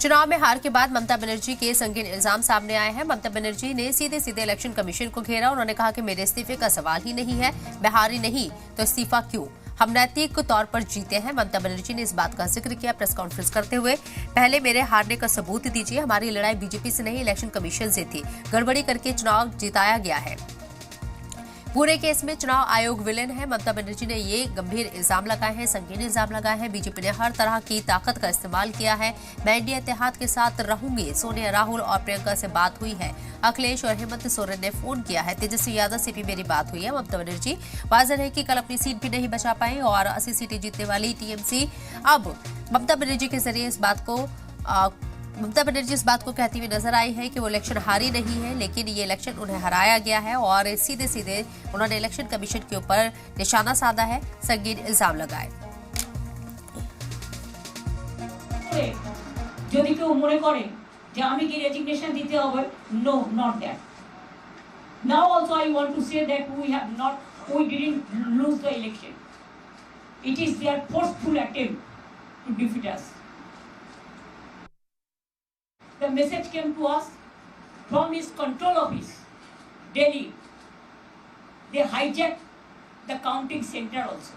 चुनाव में हार के बाद ममता बनर्जी के संगीन इल्जाम सामने आए हैं। ममता बनर्जी ने सीधे सीधे इलेक्शन कमीशन को घेरा। उन्होंने कहा कि मेरे इस्तीफे का सवाल ही नहीं है, मैं हारी नहीं तो इस्तीफा क्यों, हम नैतिक तौर पर जीते हैं। ममता बनर्जी ने इस बात का जिक्र किया प्रेस कॉन्फ्रेंस करते हुए। पहले मेरे हारने का सबूत दीजिए, हमारी लड़ाई बीजेपी से नहीं इलेक्शन कमीशन से थी, गड़बड़ी करके चुनाव जिताया गया है। पूरे केस में चुनाव आयोग विलेन है। ममता बनर्जी ने ये गंभीर इल्जाम लगाए हैं, संगीन इल्जाम लगाए हैं। बीजेपी ने हर तरह की ताकत का इस्तेमाल किया है। मैं इंडिया इत्तेहाद के साथ रहूंगी। सोनिया, राहुल और प्रियंका से बात हुई है। अखिलेश और हेमंत सोरेन ने फोन किया है। तेजस्वी यादव से भी मेरी बात हुई है। ममता बनर्जी वाज़ेह है कि कल अपनी सीट भी नहीं बचा पाई और 80 सीटें जीतने वाली टीएमसी अब ममता बनर्जी के जरिए ममता बनर्जी इस बात को कहती हुई नजर आई है कि वो इलेक्शन हारी नहीं है, लेकिन ये इलेक्शन उन्हें हराया गया है और सीधे सीधे उन्होंने इलेक्शन कमीशन के ऊपर निशाना साधा है, संगीन इल्जाम लगाए। যদি কেউ মনে করে যে আমি কি রেজিগনেশন দিতে হবে, no, not that. Now also I want to say that we didn't lose the election. It is their forceful attempt to defeat us. The message came to us from his control office, Delhi. They hijacked the counting center also.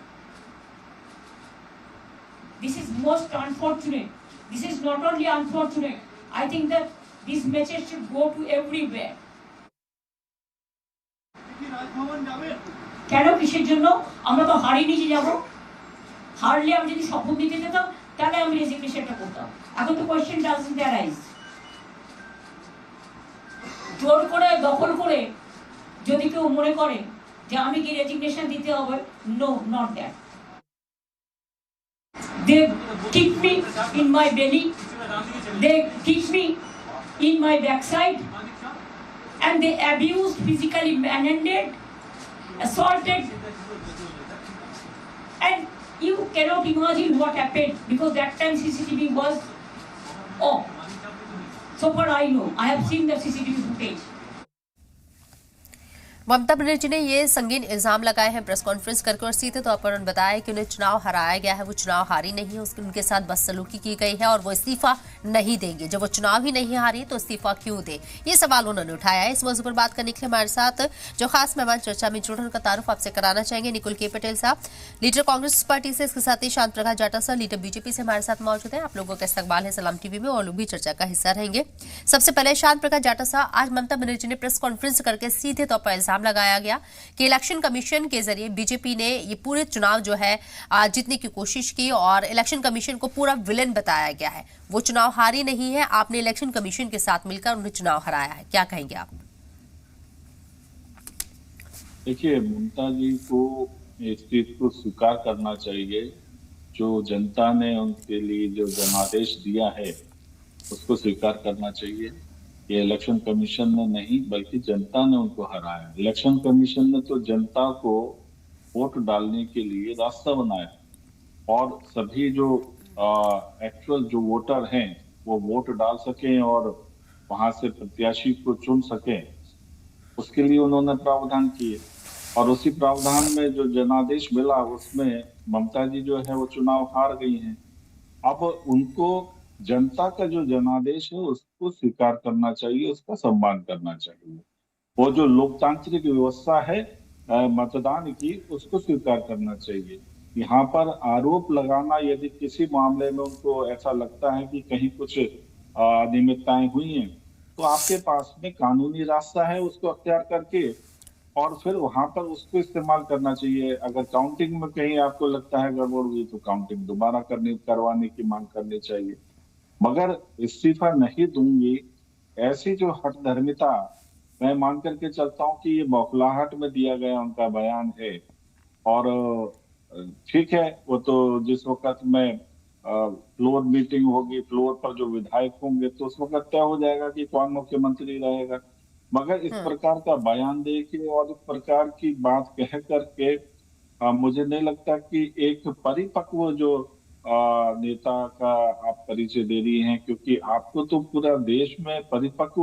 This is most unfortunate. This is not only unfortunate. I think that this message should go to everywhere. কেন কিসের জন্য? আমরা তো হারিয়ে নিয়ে যাব। হারলে আমি যদি শপথ নিতে যেতাম তাহলে আমি রেজিগনেশনটা করতাম। এখন তো কোয়েশ্চেন ডাজন্ট অ্যারাইজ। জোর করে দখল করে যদি কেউ মনে করে যে আমি কি রেজিগনেশন দিতে হবে, no, not that. They kicked me in my belly, they kicked me in my backside, and they abused, physically manhandled, assaulted, and you cannot imagine what happened because that time CCTV was off. So far I know, I have seen the CCTV footage. Mamata Banerjee ने ये संगीन इल्जाम लगाए हैं press conference करके और सीधे तौर पर उन्होंने बताया कि उन्हें चुनाव हराया गया है, वो चुनाव हारी नहीं है, उनके साथ बदसलूकी की गई है और वो इस्तीफा नहीं देंगे। जब वो चुनाव ही नहीं हारी तो इस्तीफा क्यों दे, ये सवाल उन्होंने उठाया है। इस मौजू पर बात करने के लिए हमारे साथ जो खास मेहमान चर्चा में जुड़े उनका तारुफ आपसे कराना चाहेंगे निकुल के पटेल साहब, लीडर कांग्रेस पार्टी से, इसके साथ ही शांत प्रकाश जाटा साहब लीडर बीजेपी से हमारे साथ मौजूद है। आप लोगों का इस्तकबाल है सलाम टीवी में और लोग भी चर्चा का हिस्सा रहेंगे। सबसे पहले शांत प्रकाश जाटा साहब, आज ममता बनर्जी ने प्रेस कॉन्फ्रेंस करके सीधे तौर पर इल्जाम लगाया गया कि इलेक्शन कमीशन के जरिए बीजेपी ने ये पूरे चुनाव जो है जीतने की कोशिश की और इलेक्शन कमीशन को पूरा विलेन बताया गया है। वो चुनाव हारी नहीं है, आपने इलेक्शन कमीशन के साथ मिलकर उन्हें चुनाव हराया है, क्या कहेंगे आप? देखिए, ममता जी को इस चीज को स्वीकार करना चाहिए। जो जनता ने उनके लिए जो जनादेश दिया है उसको स्वीकार करना चाहिए। ये इलेक्शन कमीशन ने नहीं बल्कि जनता ने उनको हराया। इलेक्शन कमीशन ने तो जनता को वोट डालने के लिए रास्ता बनाया और सभी जो एक्चुअल जो वोटर हैं वो वोट डाल सकें और वहां से प्रत्याशी को चुन सकें, उसके लिए उन्होंने प्रावधान किए और उसी प्रावधान में जो जनादेश मिला उसमें ममता जी जो है वो चुनाव हार गई हैं। अब उनको जनता का जो जनादेश है उसको स्वीकार करना चाहिए, उसका सम्मान करना चाहिए। वो जो लोकतांत्रिक व्यवस्था है मतदान की, उसको स्वीकार करना चाहिए। यहाँ पर आरोप लगाना, यदि किसी मामले में उनको ऐसा लगता है कि कहीं कुछ अनियमितताएं हुई हैं, तो आपके पास में कानूनी रास्ता है, उसको अख्तियार करके और फिर वहां पर उसको इस्तेमाल करना चाहिए। अगर काउंटिंग में कहीं आपको लगता है गड़बड़ हुई तो काउंटिंग दोबारा करवाने की मांग करनी चाहिए, मगर इस्तीफा नहीं दूंगी ऐसी जो हठधर्मिता, मैं मान करके चलता हूं कि ये बौखलाहट में दिया गया उनका बयान है। और ठीक है, वो तो जिस वक्त में फ्लोर मीटिंग होगी, फ्लोर पर जो विधायक होंगे तो उस वक्त तय हो जाएगा कि कौन मुख्यमंत्री रहेगा, मगर इस प्रकार का बयान दे के और इस प्रकार की बात कह करके मुझे नहीं लगता कि एक परिपक्व जो नेता का आप परिचय दे रही हैं, क्योंकि आपको तो पूरा देश में परिपक्व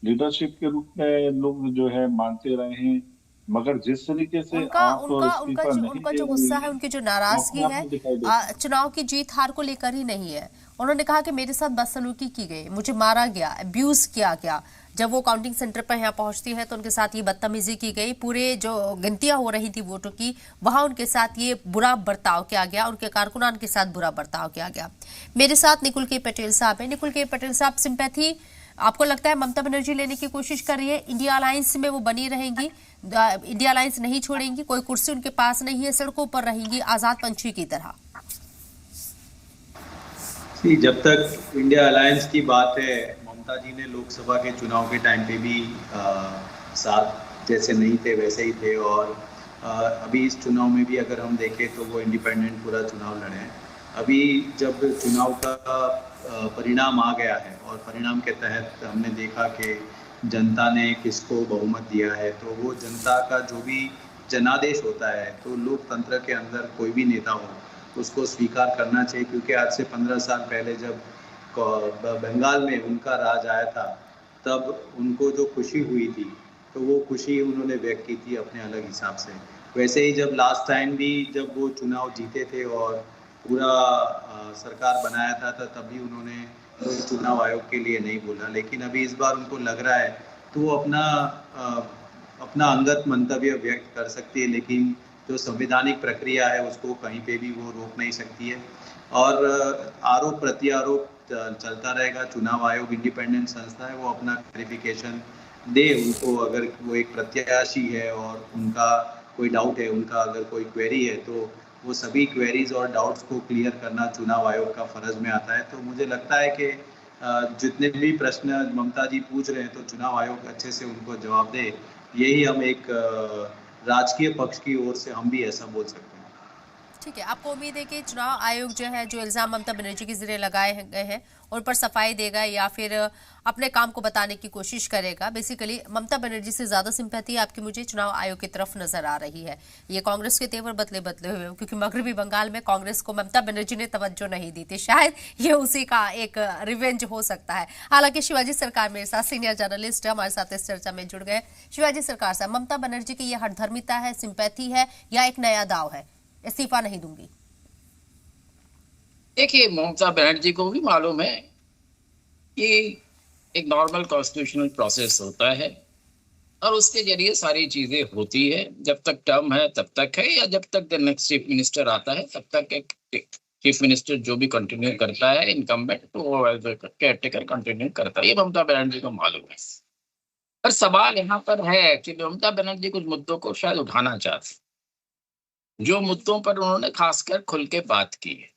लीडरशिप के रूप में लोग जो है मानते रहे हैं मगर जिस तरीके से उनका आप उनका उनका इस्तीफा जो नहीं उनका दे जो रही गुस्सा है, हैं, उनकी जो वो नाराजगी अपने आप है में दिखाई देती है। चुनाव की जीत हार को लेकर ही नहीं है। उन्होंने कहा कि मेरे साथ बदसलूकी की गई, मुझे मारा गया, अब्यूज किया गया। जब वो काउंटिंग सेंटर पर यहाँ पहुंचती है तो उनके साथ ये बदतमीजी की गई। पूरे जो गिनतियां हो रही थी वोटों की, वहां उनके साथ ये बुरा बर्ताव किया गया, उनके कारकुनान के साथ बुरा बर्ताव किया गया। मेरे साथ निकुल के पटेल साहब है। निकुल के पटेल साहब, सिंपैथी आपको लगता है ममता बनर्जी लेने की कोशिश कर रही है? इंडिया अलायंस में वो बनी रहेंगी, इंडिया अलायंस नहीं छोड़ेंगी, कोई कुर्सी उनके पास नहीं है, सड़कों पर रहेंगी आजाद पंछी की तरह? जब तक इंडिया अलायंस की बात है, ममता जी ने लोकसभा के चुनाव के टाइम पे भी साथ जैसे नहीं थे वैसे ही थे, और अभी इस चुनाव में भी अगर हम देखें तो वो इंडिपेंडेंट पूरा चुनाव लड़े हैं। अभी जब चुनाव का परिणाम आ गया है और परिणाम के तहत हमने देखा कि जनता ने किसको बहुमत दिया है, तो वो जनता का जो भी जनादेश होता है, तो लोकतंत्र के अंदर कोई भी नेता हो उसको स्वीकार करना चाहिए। क्योंकि आज से 15 साल पहले जब बंगाल में उनका राज आया था, तब उनको जो खुशी हुई थी तो वो खुशी उन्होंने व्यक्त की थी अपने अलग हिसाब से। वैसे ही जब लास्ट टाइम भी जब वो चुनाव जीते थे और पूरा सरकार बनाया था, तब भी उन्होंने चुनाव आयोग के लिए नहीं बोला। लेकिन अभी इस बार उनको लग रहा है तो वो अपना अंगत मंतव्य व्यक्त कर सकती है, लेकिन जो संवैधानिक प्रक्रिया है उसको कहीं पे भी वो रोक नहीं सकती है। और आरोप प्रत्यारोप चलता रहेगा। चुनाव आयोग इंडिपेंडेंट संस्था है, वो अपना क्लैरिफिकेशन दे उनको। अगर वो एक प्रत्याशी है और उनका कोई डाउट है, उनका अगर कोई क्वेरी है, तो वो सभी क्वेरीज और डाउट्स को क्लियर करना चुनाव आयोग का फर्ज में आता है। तो मुझे लगता है कि जितने भी प्रश्न ममता जी पूछ रहे हैं तो चुनाव आयोग अच्छे से उनको जवाब दे। यही हम एक राजकीय पक्ष की ओर से हम भी ऐसा बोल सकते हैं। ठीक है, आपको उम्मीद है कि चुनाव आयोग जो है, जो इल्जाम ममता बनर्जी के जरिए लगाए गए हैं उन पर सफाई देगा या फिर अपने काम को बताने की कोशिश करेगा? बेसिकली ममता बनर्जी से ज्यादा सिंपैथी आपकी मुझे चुनाव आयोग की तरफ नजर आ रही है। ये कांग्रेस के तेवर बदले हुए, क्योंकि मगरबी बंगाल में कांग्रेस को ममता बनर्जी ने तवज्जो नहीं दी थी। शायद ये उसी का एक रिवेंज हो सकता है। हालांकि शिवाजी सरकार मेरे साथ सीनियर जर्नलिस्ट हमारे साथ इस चर्चा में जुड़ गए। शिवाजी सरकार साहब, ममता बनर्जी की ये हठधर्मिता है, सिंपैथी है, या एक नया दाव है, इस्तीफा नहीं दूंगी? देखिए, ममता बनर्जी को भी मालूम है कि एक नॉर्मल कॉन्स्टिट्यूशनल प्रोसेस होता है और उसके जरिए सारी चीजें होती है। जब तक टर्म है तब तक है, या जब तक नेक्स्ट चीफ मिनिस्टर आता है तब तक एक चीफ मिनिस्टर जो भी कंटिन्यू करता है इनकम्बेंट, तो वो एज ए केयरटेकर कंटिन्यू करता है। ये ममता बनर्जी को मालूम है। पर सवाल यहाँ पर है कि ममता बनर्जी कुछ मुद्दों को शायद उठाना चाहती, जो मुद्दों पर उन्होंने खासकर खुल के बात की है।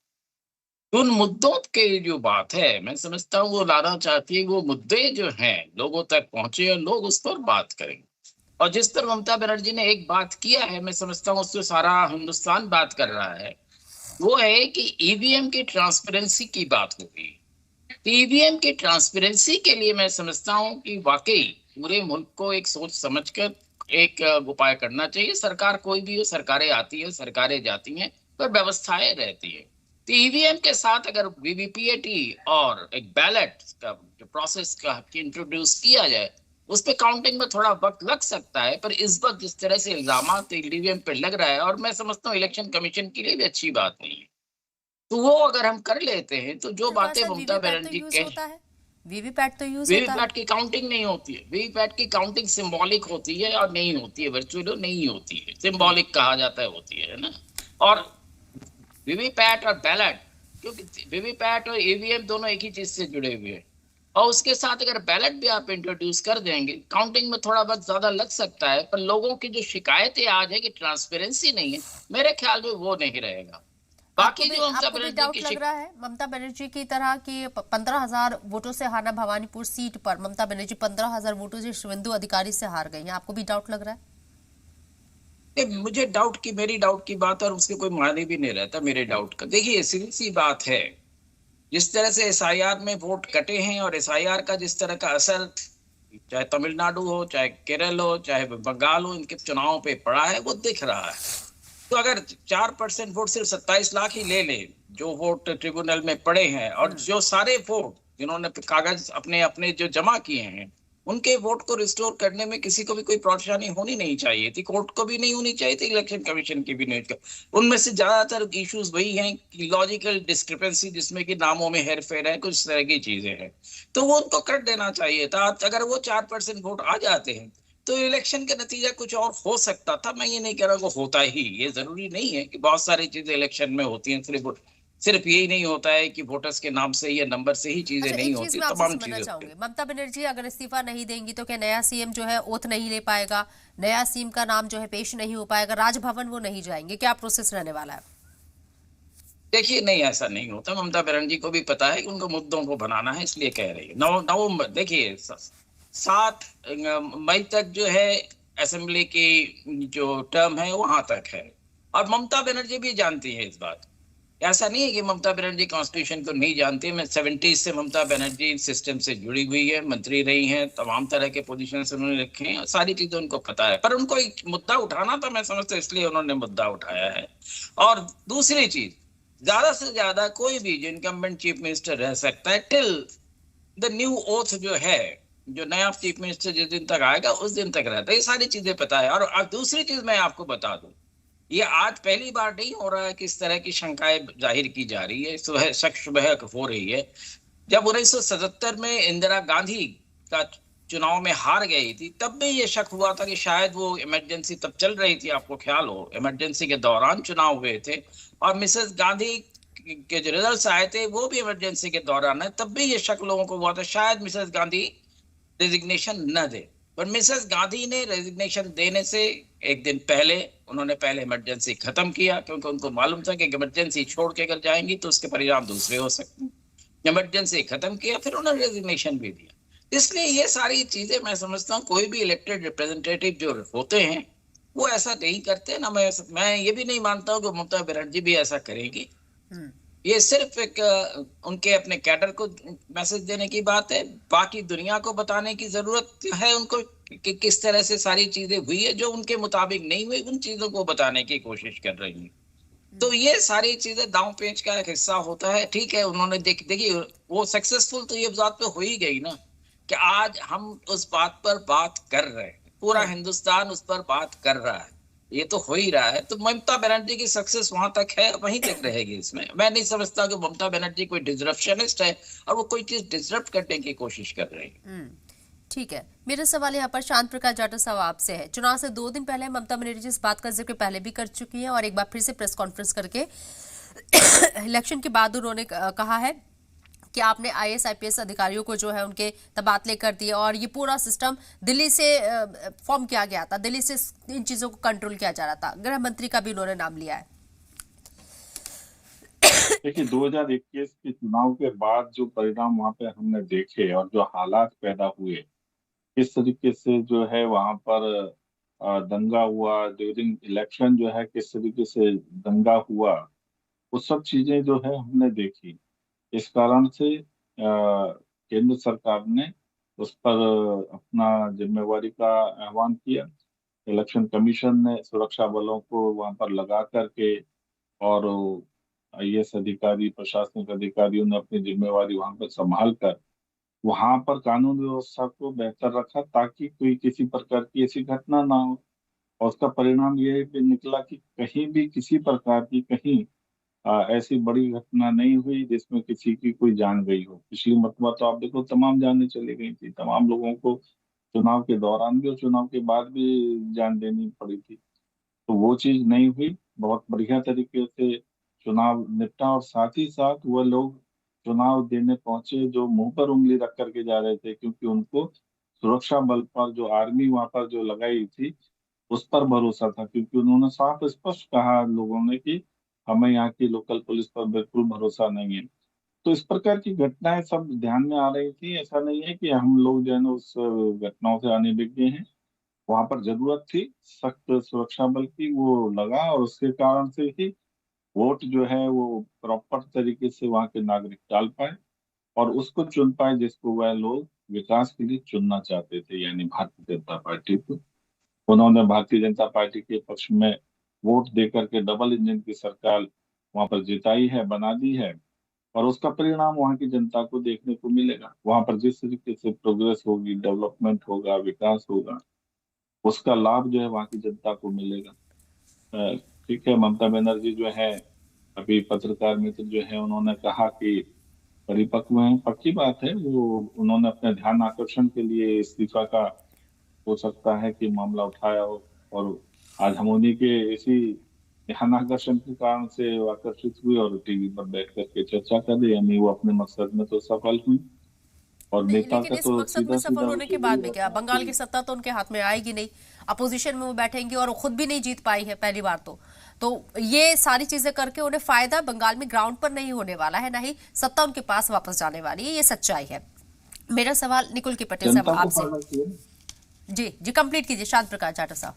उन मुद्दों के जो बात है, मैं समझता हूँ वो लाना चाहती है, वो मुद्दे जो हैं लोगों तक पहुंचे और लोग उस पर बात करें। और जिस तरह ममता बनर्जी ने एक बात किया है, मैं समझता हूँ उससे सारा हिंदुस्तान बात कर रहा है, वो है कि ईवीएम की ट्रांसपेरेंसी की बात होगी। ईवीएम की ट्रांसपेरेंसी के लिए मैं समझता हूँ कि वाकई पूरे मुल्क को एक सोच समझकर एक उपाय करना चाहिए। सरकार कोई भी हो, सरकारें आती है, सरकारें जाती हैं, पर व्यवस्थाएं रहती है। तो ईवीएम के साथ अगर वीवीपीएटी और एक बैलेट का जो प्रोसेस का इंट्रोड्यूस किया जाए, उस पे काउंटिंग में थोड़ा वक्त लग सकता है। पर इस वक्त जिस तरह से इल्जामात ईवीएम पे लग रहा है, और मैं समझता हूँ इलेक्शन कमीशन के लिए भी अच्छी बात नहीं है, तो वो अगर हम कर लेते हैं तो जो बातें ममता बनर्जी वीवीपैट तो यूज होता है, वीवीपैट की काउंटिंग नहीं होती है। वीवीपैट की काउंटिंग सिंबॉलिक होती है और नहीं होती है, वर्चुअल नहीं होती है, सिंबॉलिक कहा जाता है, होती है ना। और वीवीपैट और बैलेट, क्योंकि वीवीपैट और ईवीएम दोनों एक ही चीज से जुड़े हुए हैं, और उसके साथ अगर बैलेट भी आप इंट्रोड्यूस कर देंगे, काउंटिंग में थोड़ा बहुत ज्यादा लग सकता है। पर लोगों की जो शिकायतें आज है कि ट्रांसपेरेंसी नहीं है, मेरे ख्याल में वो नहीं रहेगा। बाकी जो आपको भी डाउट लग रहा है ममता बनर्जी की तरह कि 15,000 वोटों से हारना भवानीपुर सीट पर, ममता बनर्जी 15,000 वोटों से शुभेंदु अधिकारी से हार गई हैं, आपको भी डाउट लग रहा है? मुझे डाउट की, मेरी डाउट की बात और उसके कोई मायने भी नहीं रहता मेरे डाउट का। देखिए, सीधी सी बात है, जिस तरह से एसआईआर में वोट कटे हैं और एसआईआर का जिस तरह का असर चाहे तमिलनाडु हो, चाहे केरल हो, चाहे बंगाल हो, इनके चुनाव पे पड़ा है, वो दिख रहा है। तो अगर 4% वोट सिर्फ 27 लाख ही ले ले जो वोट ट्रिब्यूनल में पड़े हैं, और जो सारे वोट जिन्होंने कागज अपने अपने जो जमा किए हैं उनके वोट को रिस्टोर करने में किसी को भी कोई परेशानी होनी नहीं चाहिए थी, कोर्ट को भी नहीं होनी चाहिए थी, इलेक्शन कमीशन की भी नहीं। उनमें से ज्यादातर इश्यूज वही हैं कि लॉजिकल डिस्क्रिपेंसी, जिसमें कि नामों में हेरफेर है, कुछ तरह की चीजें हैं, तो वो उनको कर देना चाहिए था। अगर वो 4% वोट आ जाते हैं तो इलेक्शन का नतीजा कुछ और हो सकता था। मैं ये नहीं कह रहा वो होता ही, ये जरूरी नहीं है कि बहुत सारी चीजें इलेक्शन में होती हैं, सिर्फ यही नहीं होता है कि वोटर्स के नाम से या नंबर से ही चीजें अच्छा, नहीं एक चीज होती, मैं आपसे तमाम समझना चीजें चाहूंगी, होती ममता बनर्जी अगर इस्तीफा नहीं देंगी तो क्या नया सीएम जो है ओथ नहीं ले पाएगा, नया सीएम का नाम जो है पेश नहीं हो पाएगा, राजभवन वो नहीं जाएंगे, क्या प्रोसेस रहने वाला है? देखिए, नहीं, ऐसा नहीं होता। ममता बनर्जी को भी पता है कि उनको मुद्दों को बनाना है, इसलिए कह रही है। नवंबर, देखिए 7 मई तक जो है असेंबली की जो टर्म है वहां तक है, और ममता बनर्जी भी जानती है इस बात। ऐसा नहीं है कि ममता बनर्जी कॉन्स्टिट्यूशन को नहीं जानती। मैं 70 से ममता बनर्जी सिस्टम से जुड़ी हुई है, मंत्री रही हैं, तमाम तरह के पोजीशन उन्होंने रखे हैं, सारी चीजें उनको पता है। पर उनको एक मुद्दा उठाना था, मैं समझता, इसलिए उन्होंने मुद्दा उठाया है। और दूसरी चीज, ज्यादा से ज्यादा कोई भी जो इनकम्बेंट चीफ मिनिस्टर रह सकता है टिल द न्यू ओथ जो है, जो नया चीफ मिनिस्टर जिस दिन तक आएगा उस दिन तक रहता है। ये सारी चीजें पता है। और अब दूसरी चीज मैं आपको बता दूं, ये आज पहली बार नहीं हो रहा है कि इस तरह की शंकाएं जाहिर की जा रही है, सुबह शक सुबह हो रही है। जब 1977 में इंदिरा गांधी का चुनाव में हार गई थी, तब भी ये शक हुआ था कि शायद वो इमरजेंसी तब चल रही थी, आपको ख्याल हो, इमरजेंसी के दौरान चुनाव हुए थे, और मिसेस गांधी के जो रिजल्ट आए थे वो भी इमरजेंसी के दौरान है। तब भी ये शक लोगों को हुआ था शायद मिसेस गांधी रेजिग्नेशन न दे, पर मिसेस गांधी ने रेजिग्नेशन देने से एक दिन पहले उन्होंने पहले इमरजेंसी खत्म किया, क्योंकि उनको मालूम था कि इमरजेंसी छोड़ के अगर जाएंगी तो उसके परिणाम दूसरे हो सकते हैं। इमरजेंसी खत्म किया, फिर उन्होंने रेजिग्नेशन भी दिया। इसलिए ये सारी चीजें मैं समझता हूँ कोई भी इलेक्टेड रिप्रेजेंटेटिव जो होते हैं वो ऐसा नहीं करते ना। मैं ये भी नहीं मानता हूँ कि ममता बनर्जी भी ऐसा करेगी। ये सिर्फ एक उनके अपने कैडर को मैसेज देने की बात है, बाकी दुनिया को बताने की जरूरत है उनको कि किस तरह से सारी चीजें हुई है, जो उनके मुताबिक नहीं हुई उन चीजों को बताने की कोशिश कर रही है। तो ये सारी चीजें दांव पेंच का एक हिस्सा होता है। ठीक है, उन्होंने देखिए वो सक्सेसफुल तो ये बात पे हो ही गई ना कि आज हम उस बात पर बात कर रहे हैं, पूरा हिंदुस्तान उस पर बात कर रहा है, ये तो हो ही रहा है। तो ममता बनर्जी की सक्सेस वहां तक है, वहीं तक रहेगी। इसमें मैं नहीं समझता कि ममता बनर्जी कोई डिसरप्शनिस्ट है और वो कोई चीज डिसरप्ट करने की कोशिश कर रही है। ठीक है, मेरा सवाल यहाँ पर शांत प्रकाश जाटव साहब आपसे है। चुनाव से 2 दिन पहले ममता बनर्जी इस बात का जिक्र पहले भी कर चुकी हैं और एक बार फिर से प्रेस कॉन्फ्रेंस करके इलेक्शन के बाद उन्होंने कहा है कि आपने IAS IPS अधिकारियों को जो है उनके तबादले कर दिए और ये पूरा सिस्टम दिल्ली से फॉर्म किया गया था, दिल्ली से इन चीजों को कंट्रोल किया जा रहा था। गृह मंत्री का भी उन्होंने नाम लिया है। देखिए, 2021 के चुनाव के बाद जो परिणाम वहां पे हमने देखे और जो हालात पैदा हुए, किस तरीके से जो है वहां पर दंगा हुआ, ड्यूरिंग इलेक्शन जो है किस तरीके से दंगा हुआ, वो सब चीजें जो है हमने देखी। इस कारण से केंद्र सरकार ने उस पर अपना जिम्मेवारी का आह्वान किया। इलेक्शन कमीशन ने सुरक्षा बलों को वहां पर लगा करके और IAS अधिकारी, प्रशासनिक अधिकारियों ने अपनी जिम्मेवारी वहां पर संभाल कर वहां पर कानून व्यवस्था को बेहतर रखा ताकि कोई किसी प्रकार की ऐसी घटना ना हो। और उसका परिणाम ये भी निकला कि कहीं भी किसी प्रकार की कहीं ऐसी बड़ी घटना नहीं हुई जिसमें किसी की कोई जान गई हो। पिछली मरतबा तो आप देखो तमाम जानें चली गई थी, तमाम लोगों को चुनाव के दौरान भी और चुनाव के बाद भी जान देनी पड़ी थी। तो वो चीज नहीं हुई, बहुत बढ़िया तरीके से चुनाव निपटा। और साथ ही साथ वह लोग चुनाव देने पहुंचे जो मुंह पर उंगली रख करके जा रहे थे, क्योंकि उनको सुरक्षा बल पर जो आर्मी वहां पर जो लगाई थी उस पर भरोसा था, क्योंकि उन्होंने साफ स्पष्ट कहा लोगों ने कि हमें यहाँ की लोकल पुलिस पर बिल्कुल भरोसा नहीं है। तो इस प्रकार की घटनाएं सब ध्यान में आ रही थी। ऐसा नहीं है कि हम लोग जो है ना उस घटनाओं से अनभिज्ञ हैं। वहां पर जरूरत थी सख्त सुरक्षा बल की, वो लगा और उसके कारण से ही वोट जो है वो प्रॉपर तरीके से वहां के नागरिक डाल पाए और उसको चुन पाए जिसको वह लोग विकास के लिए चुनना चाहते थे, यानी भारतीय जनता पार्टी को। उन्होंने भारतीय जनता पार्टी के पक्ष में वोट देकर के डबल इंजन की सरकार वहां पर जिताई है, बना दी है। और उसका परिणाम वहाँ की जनता को देखने को मिलेगा। वहाँ पर जिस तरीके से प्रोग्रेस होगी, डेवलपमेंट होगा, विकास होगा, उसका लाभ जो है वहाँ की जनता को मिलेगा। अ, ठीक है, ममता बनर्जी जो है, अभी पत्रकार मित्र जो है उन्होंने कहा कि परिपक्व हैं, पक्की बात है, वो उन्होंने अपने ध्यान आकर्षण के लिए इस्तीफा का हो सकता है कि मामला उठाया हो, और आज हम उन्हीं के इसी ध्यान आकर्षण के कारण से वो आकर्षित हुए और टीवी पर बैठ करके चर्चा कर रहे, यानी वो अपने मकसद में तो सफल हुई। और नहीं, नेता लेकिन का इस तो मकसद सीधा में सफल सीधा होने के वसूल बाद यही में क्या, होता है बंगाल कि की सत्ता तो उनके हाथ में आएगी नहीं, अपोजिशन में वो बैठेंगे और वो खुद भी नहीं जीत पाई है पहली बार तो ये सारी चीजें करके उन्हें फायदा बंगाल में ग्राउंड पर नहीं होने वाला है, ना ही सत्ता उनके पास वापस जाने वाली है, ये सच्चाई है। मेरा सवाल निकुल के पटेल साहब जनता को आपसे, फायदा किया। जी जी कंप्लीट कीजिए शांत प्रकाश जाटव साहब।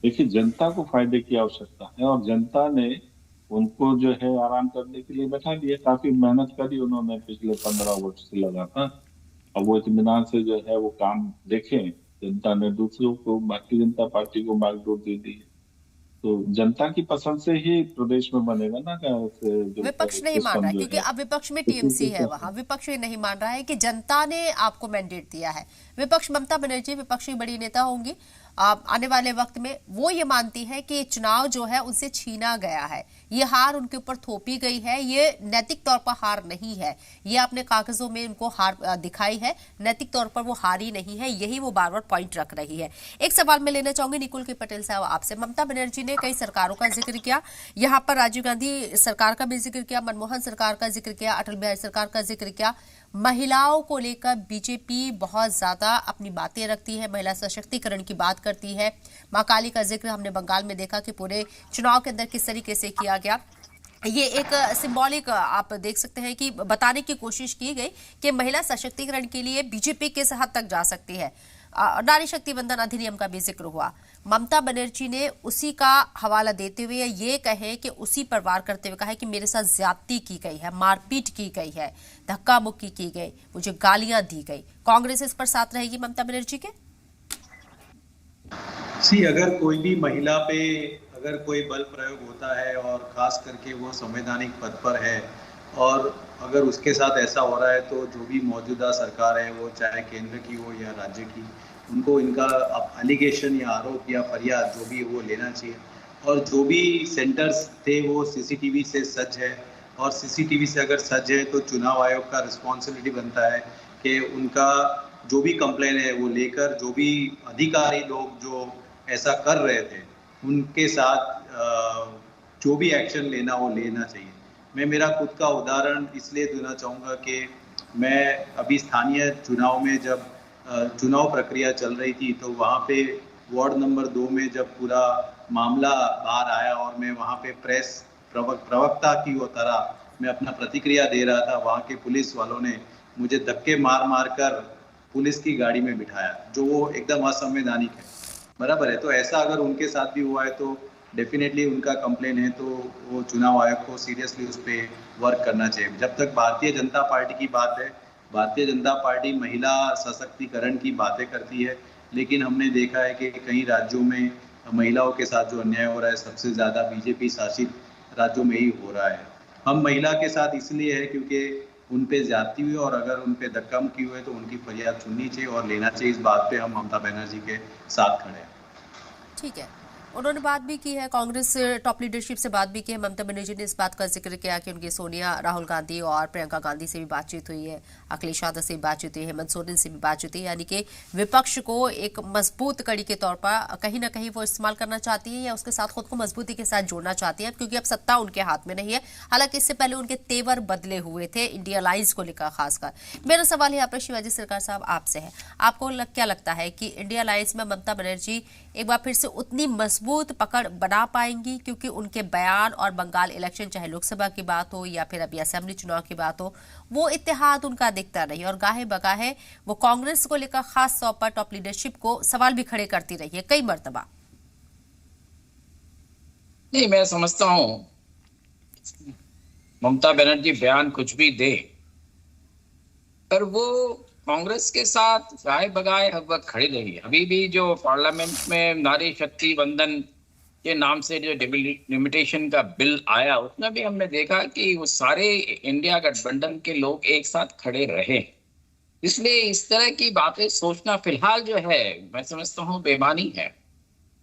देखिए, जनता को फायदे की आवश्यकता है और जनता ने उनको जो है आराम करने के लिए बैठा दिया। काफी मेहनत करी उन्होंने पिछले 15 वर्ष से लगातार। अब वो इत्मीनान से जो है वो काम देखें। जनता ने दूसरों को, भारतीय जनता पार्टी को बागडोर दे दी है, तो जनता की पसंद से ही प्रदेश में बनेगा ना क्या जो विपक्ष नहीं मान सिस्टम रहा है जो क्योंकि है। अब विपक्ष में किसी टीएमसी है, के वहां विपक्ष ये नहीं मान रहा है कि जनता ने आपको मैंडेट दिया है। विपक्ष, ममता बनर्जी विपक्ष की बड़ी नेता होंगी आने वाले वक्त में, वो ये मानती है कि चुनाव जो है उनसे छीना गया है, ये हार उनके ऊपर थोपी गई है, ये नैतिक तौर पर हार नहीं है, ये अपने कागजों में उनको हार दिखाई है, नैतिक तौर पर वो हारी नहीं है, यही वो बार बार पॉइंट रख रही है। एक सवाल मैं लेना चाहूंगी निकुल के पटेल साहब आपसे। ममता बनर्जी ने कई सरकारों का जिक्र किया, यहाँ पर राजीव गांधी सरकार का भी जिक्र किया, मनमोहन सरकार का जिक्र किया, अटल बिहारी सरकार का जिक्र किया। महिलाओं को लेकर बीजेपी बहुत ज्यादा अपनी बातें रखती है, महिला सशक्तिकरण की बात करती है। मां काली का जिक्र हमने बंगाल में देखा कि पूरे चुनाव के अंदर किस तरीके से किया गया। ये एक सिंबॉलिक आप देख सकते हैं कि बताने की कोशिश की गई कि महिला सशक्तिकरण के लिए बीजेपी किस हद तक जा सकती है। नारी शक्ति वंदन अधिनियम का भी जिक्र हुआ। ममता बनर्जी ने उसी का हवाला देते हुए ये कहे कि उसी पर वार करते हुए कहा है कि मेरे साथ ज्यादती की गई है, मारपीट की गई है, धक्का मुक्की की गई, मुझे गालियां दी गई। कांग्रेस इस पर साथ रहेगी ममता बनर्जी के? अगर कोई भी महिला पे अगर कोई बल प्रयोग होता है और खास करके वो संवैधानिक पद पर है और अगर उसके साथ ऐसा हो रहा है, तो जो भी मौजूदा सरकार है, वो चाहे केंद्र की हो या राज्य की, उनको इनका एलिगेशन या आरोप या फरियाद जो भी वो लेना चाहिए। और जो भी सेंटर्स थे वो सीसीटीवी से सज्ज है, और सीसीटीवी से अगर सज्ज है तो चुनाव आयोग का रिस्पॉन्सिबिलिटी बनता है कि उनका जो भी कंप्लेन है वो लेकर जो भी अधिकारी लोग जो ऐसा कर रहे थे उनके साथ जो भी एक्शन लेना वो लेना चाहिए। मैं मेरा खुद का उदाहरण इसलिए देना चाहूँगा कि मैं अभी स्थानीय चुनाव में जब चुनाव प्रक्रिया चल रही थी, तो वहाँ पे वार्ड नंबर 2 में जब पूरा मामला बाहर आया और मैं वहाँ पे प्रेस प्रवक्ता की वो तरह मैं अपना प्रतिक्रिया दे रहा था, वहाँ के पुलिस वालों ने मुझे धक्के मार मार कर पुलिस की गाड़ी में बिठाया, जो वो एकदम असंवैधानिक है। बराबर है, तो ऐसा अगर उनके साथ भी हुआ है तो डेफिनेटली उनका कंप्लेन है, तो वो चुनाव आयोग को सीरियसली उस पर वर्क करना चाहिए। जब तक भारतीय जनता पार्टी की बात है, भारतीय जनता पार्टी महिला सशक्तिकरण की बातें करती है, लेकिन हमने देखा है कि कई राज्यों में महिलाओं के साथ जो अन्याय हो रहा है, सबसे ज़्यादा बीजेपी शासित राज्यों में ही हो रहा है। हम महिला के साथ इसलिए है क्योंकि उन पे ज्यादती हुई, और अगर उन पे धक्का मुक्की हुए तो उनकी फरियाद सुननी चाहिए और लेना चाहिए। इस बात पे हम ममता बनर्जी के साथ खड़े हैं। ठीक है, उन्होंने बात भी की है, कांग्रेस टॉप लीडरशिप से बात भी की है। ममता बनर्जी ने इस बात का जिक्र किया कि उनकी सोनिया, राहुल गांधी और प्रियंका गांधी से भी बातचीत हुई है, अखिलेश यादव से भी बातचीत हुई है, हेमंत सोरेन से भी बातचीत हुई है, यानी कि विपक्ष को एक मजबूत कड़ी के तौर पर कहीं ना कहीं वो इस्तेमाल करना चाहती है या उसके साथ खुद को मजबूती के साथ जोड़ना चाहती है, क्योंकि अब सत्ता उनके हाथ में नहीं है। हालांकि इससे पहले उनके तेवर बदले हुए थे इंडिया अलायंस को लेकर खासकर। मेरा सवाल यहाँ पर शिवाजी सरकार साहब आपसे है, आपको क्या लगता है कि इंडिया अलायंस में ममता बनर्जी एक बार फिर से उतनी मजबूत पकड़ बना पाएंगी, क्योंकि उनके बयान और बंगाल इलेक्शन, चाहे लोकसभा की बात हो या फिर अभी असेंबली चुनाव की बात हो, वो इत्तेहाद उनका दिखता नहीं, और गाहे बगाहे वो कांग्रेस को लेकर खास तौर पर टॉप लीडरशिप को सवाल भी खड़े करती रही है कई मर्तबा। नहीं, मैं समझता हूं ममता बनर्जी बयान कुछ भी दे, पर वो कांग्रेस के साथ गाय बगाए हर वक्त खड़ी रही है। अभी भी जो पार्लियामेंट में नारी शक्ति वंदन के नाम से जो डिलिमिटेशन का बिल आया, उसमें भी हमने देखा कि वो सारे इंडिया गठबंधन के लोग एक साथ खड़े रहे। इसलिए इस तरह की बातें सोचना फिलहाल जो है, मैं समझता हूँ बेमानी है।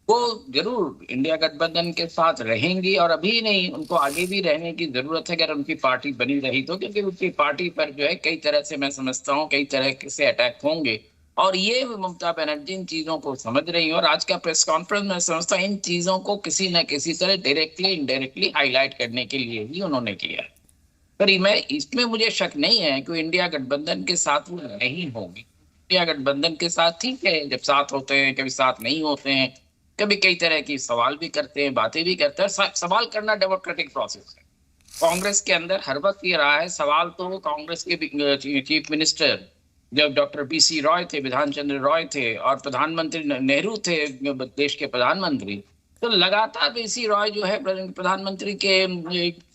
वो जरूर इंडिया गठबंधन के साथ रहेंगी और अभी नहीं, उनको आगे भी रहने की जरूरत है अगर उनकी पार्टी बनी रही तो, क्योंकि उनकी पार्टी पर जो है कई तरह से, मैं समझता हूँ कई तरह से अटैक होंगे और ये ममता बनर्जी इन चीजों को समझ रही है। और आज का प्रेस कॉन्फ्रेंस में समझता हूँ इन चीजों को किसी न किसी तरह डायरेक्टली इनडायरेक्टली हाईलाइट करने के लिए ही उन्होंने किया है। पर मैं इसमें मुझे शक नहीं है कि इंडिया गठबंधन के साथ वो नहीं होगी। इंडिया गठबंधन के साथ ठीक है, जब साथ होते हैं कभी साथ नहीं होते हैं, कभी कई तरह की सवाल भी करते हैं, बातें भी करते हैं। सवाल करना डेमोक्रेटिक प्रोसेस है। कांग्रेस के अंदर हर वक्त ये रहा है, सवाल तो कांग्रेस के चीफ मिनिस्टर जब डॉक्टर बीसी रॉय थे, विधान चंद्र रॉय थे और प्रधानमंत्री नेहरू थे देश के प्रधानमंत्री, तो लगातार बीसी रॉय जो है प्रधानमंत्री के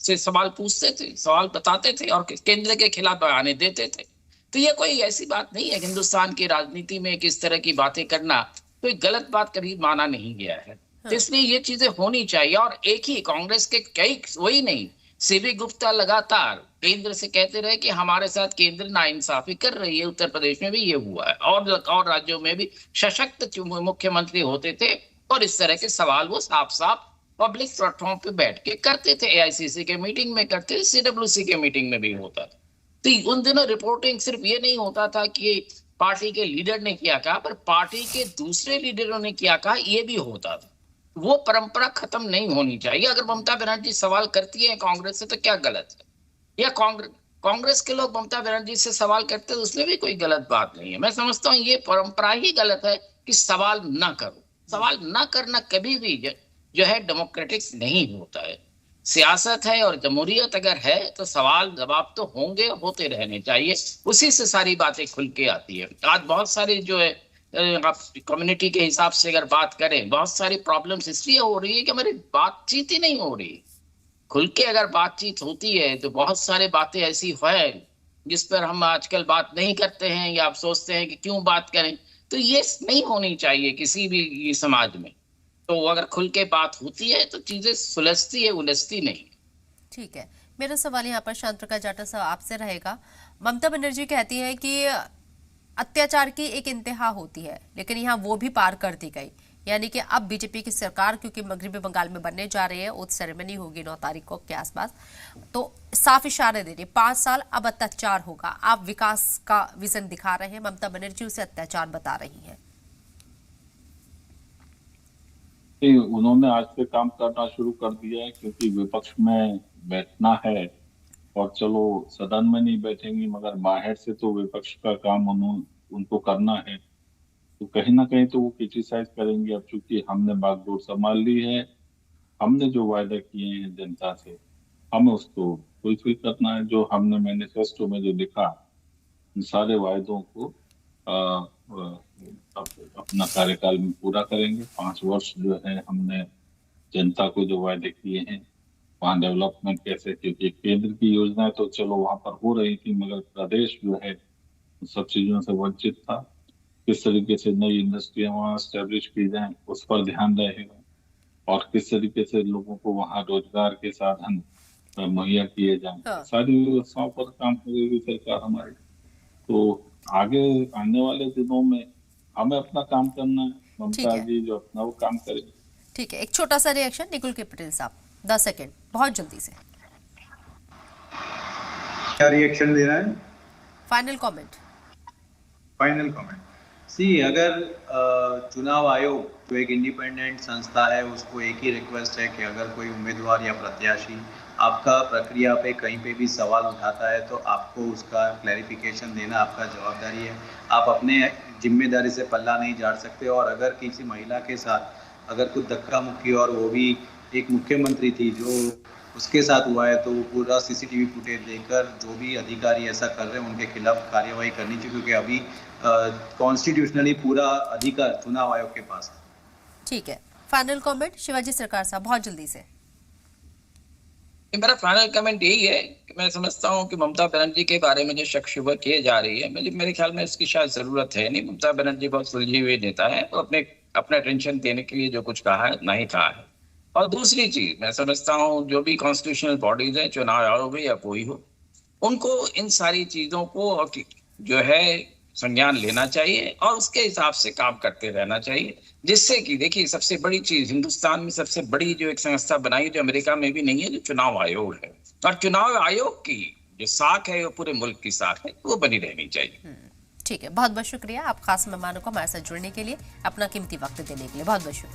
से सवाल पूछते थे, सवाल बताते थे और केंद्र के खिलाफ बयाने देते थे। तो ये कोई ऐसी बात नहीं है हिंदुस्तान की राजनीति में किस तरह की बातें करना कोई गलत बात कभी माना नहीं गया है। तो इसलिए ये चीजें होनी चाहिए। और एक ही कांग्रेस के कई, वही नहीं, सीबी गुप्ता लगातार केंद्र से कहते रहे कि हमारे साथ केंद्र नाइंसाफी कर रही है। उत्तर प्रदेश में भी ये हुआ है और राज्यों में भी सशक्त मुख्यमंत्री होते थे और इस तरह के सवाल वो साफ साफ पब्लिक प्लेटफॉर्म पे बैठ के करते थे। एआईसीसी के मीटिंग में करते थे, सीडब्ल्यूसी के मीटिंग में भी होता था। तो उन दिनों रिपोर्टिंग सिर्फ ये नहीं होता था कि पार्टी के लीडर ने किया कहा, पर पार्टी के दूसरे लीडरों ने किया कहा, ये भी होता था। वो परंपरा खत्म नहीं होनी चाहिए। अगर ममता बनर्जी सवाल करती है कांग्रेस से तो क्या गलत है, या कांग्रेस के लोग ममता बनर्जी से सवाल करते हैं तो उसमें भी कोई गलत बात नहीं है। मैं समझता हूँ ये परंपरा ही गलत है कि सवाल ना करो। सवाल ना करना कभी भी जो है डेमोक्रेटिक नहीं होता है। सियासत है और जमहूरियत अगर है तो सवाल जवाब तो होंगे, होते रहने चाहिए। उसी से सारी बातें खुल के आती है। आज बहुत सारी जो है आप कम्युनिटी के हिसाब से अगर बात करें, बहुत सारी प्रॉब्लम्स इसलिए हो रही है कि हमारी बातचीत ही नहीं हो रही। खुल के अगर बातचीत होती है तो बहुत सारी बातें ऐसी है जिस पर हम आजकल बात नहीं करते हैं या आप सोचते हैं कि क्यों बात करें। तो ये नहीं होनी चाहिए किसी भी समाज में। तो अगर खुल के बात होती है तो चीजें सुलझती है, उलझती नहीं। ठीक है, मेरा सवाल यहाँ पर शांत प्रकाश जाटव साहब आपसे रहेगा। ममता बनर्जी कहती है कि अत्याचार की एक इंतहा होती है, लेकिन यहाँ वो भी पार कर दी गई। यानी कि अब बीजेपी की सरकार क्योंकि मगरबी बंगाल में बनने जा रही है, ओथ सेरेमनी होगी 9 तारीख को के आसपास, तो साफ इशारे दे रही 5 साल अब अत्याचार होगा। आप विकास का विजन दिखा रहे हैं, ममता बनर्जी उसे अत्याचार बता रही है। उन्होंने आज से काम करना शुरू कर दिया है, क्योंकि विपक्ष में बैठना है और चलो सदन में नहीं बैठेंगी मगर बाहर से तो विपक्ष का काम उनको करना है, तो कहीं ना कहीं तो वो क्रिटिसाइज करेंगे। अब चूंकि हमने बागडोर संभाल ली है, हमने जो वायदे किए हैं जनता से हमें उसको फुलफिल करना है। जो हमने मैनिफेस्टो में जो लिखा, उन सारे वायदों को अपना कार्यकाल में पूरा करेंगे। 5 वर्ष जो है हमने जनता को जो वायदे किए हैं, वहाँ डेवलपमेंट कैसे, क्योंकि केंद्र की योजनाएं तो चलो वहां पर हो रही थी मगर प्रदेश जो है सब चीजों से वंचित था। किस तरीके से नई इंडस्ट्रियां वहाँ स्टैब्लिश की जाए उस पर ध्यान रहेगा, और किस तरीके से लोगों को वहाँ रोजगार के साधन मुहैया किए जाए, सारी व्यवस्थाओं पर काम करेगी सरकार हमारी। तो आगे आने वाले दिनों में हमें अपना काम करना है, ममता जी जो अपना वो काम करेंगे। ठीक है, एक छोटा सा रिएक्शन निकुल के पटेल साहब, 10 सेकेंड, बहुत जल्दी से। क्या रिएक्शन देना है? Final comment. फाइनल कमेंट अगर चुनाव आयोग जो एक इंडिपेंडेंट संस्था है, उसको एक ही रिक्वेस्ट है कि अगर कोई उम्मीदवार या प्रत्याशी आपका प्रक्रिया पे कहीं पे भी सवाल उठाता है तो आपको उसका क्लैरिफिकेशन देना आपका जवाबदारी है। आप अपने जिम्मेदारी से पल्ला नहीं झाड़ सकते। और अगर किसी महिला के साथ अगर कुछ धक्का मुक्की और वो भी एक मुख्यमंत्री थी जो उसके साथ हुआ है, तो वो पूरा सीसीटीवी फुटेज देखकर जो भी अधिकारी ऐसा कर रहे हैं उनके खिलाफ कार्यवाही करनी चाहिए, क्योंकि अभी कॉन्स्टिट्यूशनली पूरा अधिकार चुनाव आयोग के पास है। ठीक है, फाइनल कमेंट शिवाजी सरकार साहब, बहुत जल्दी से। मेरा फाइनल कमेंट यही है कि मैं समझता हूं कि ममता बनर्जी के बारे में जो शक शुबा किए जा रही है, मेरे ख्याल में इसकी शायद जरूरत है नहीं। ममता बनर्जी बहुत सुलझी हुई नेता है, तो अपना टेंशन देने के लिए जो कुछ कहा है उतना ही कहा है। और दूसरी चीज मैं समझता हूँ जो भी कॉन्स्टिट्यूशनल बॉडीज है, चुनाव आयोग या कोई हो, उनको इन सारी चीजों को जो है संज्ञान लेना चाहिए और उसके हिसाब से काम करते रहना चाहिए, जिससे कि देखिए सबसे बड़ी चीज हिंदुस्तान में सबसे बड़ी जो एक संस्था बनाई जो अमेरिका में भी नहीं है, जो चुनाव आयोग है, और चुनाव आयोग की जो साख है वो पूरे मुल्क की साख है, वो बनी रहनी चाहिए। ठीक है, बहुत बहुत शुक्रिया आप खास मेहमानों को हमारे साथ जुड़ने के लिए, अपना कीमती वक्त देने के लिए बहुत बहुत शुक्रिया।